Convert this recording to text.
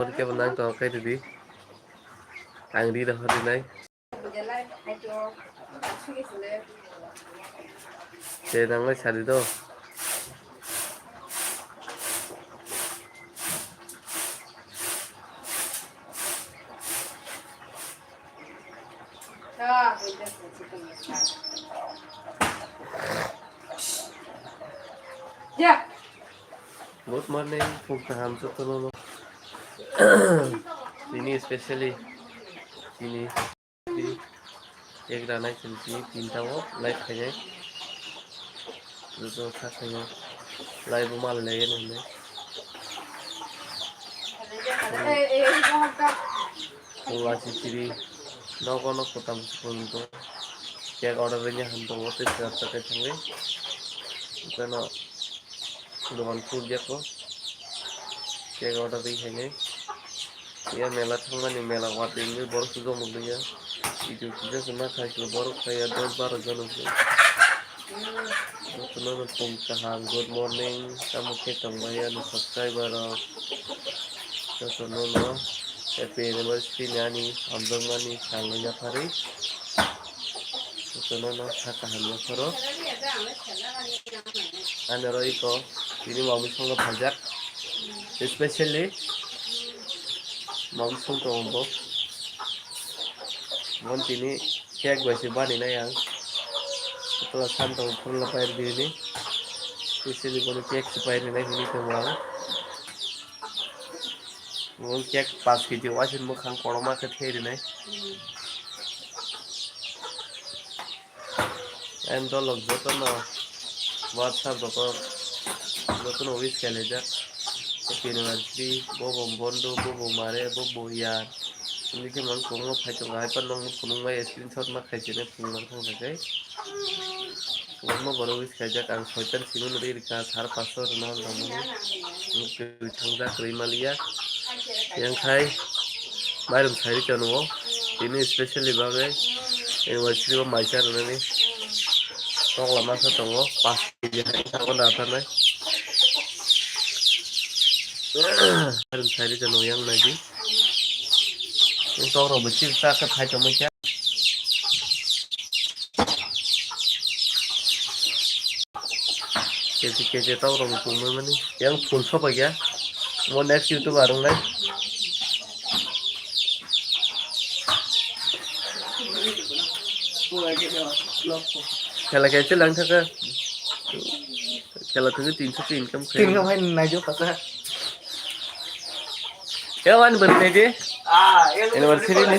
Cái bên đang có cái gì ăn đi đâu đi này để đang lấy xài đi đâu good morning from Ham Sotono ini especially ini एक दाना चलती है तीन वो light खाए जो खा खाए लाइव माल ले ने ला चिचिरी नौको कोताम सुनतो क्या ऑर्डर रेंज हम तो वो तेज करता के चंगे तो ना दुकान फूड जाको क्या ऑर्डर दी है ये मेला थांगानी मेला वाटिंग में बड़ सुजो मुगलिया itu kita cuma kasih baru kayak 10-12 jam Betul pungkahan good morning kamu kita bayar subscriber betul happy anniversary nani ambang nani sangganya hari betul sakahan koro ane roi ko ini mau misal pajak especially mau misal tombo mon tini kek basi bani na yang setelah santai pun lepas ini isi di kono kek supaya ini ini semua mon kek pas video asin mukhang korma ke theri nai and all of joto no whatsapp joto no wis kale ja university bobo bondo bobo mare bobo yar ini kan mang kungo phaitong ai pan nong kunung mai screenshot ma khaijene pungman thong jakai kungo boro wis khaijak ang soitan sinun ri ka thar 500 rona damu nuke thangja krimalia yang khai mairum thari chanu ini especially bagai university ma maisar rani tong lama sa tongo pas je thakon ata nai mairum thari chanu yang lagi tao rồi mình chia ra cái hai chồng mấy khác cái tao rồi mình cùng mình đi yang full shop rồi kìa một next youtuber đúng đấy cái là cái chất lượng thật á cái là thứ 300 tin không hay này giúp thật á cái anh bật này đi à anniversary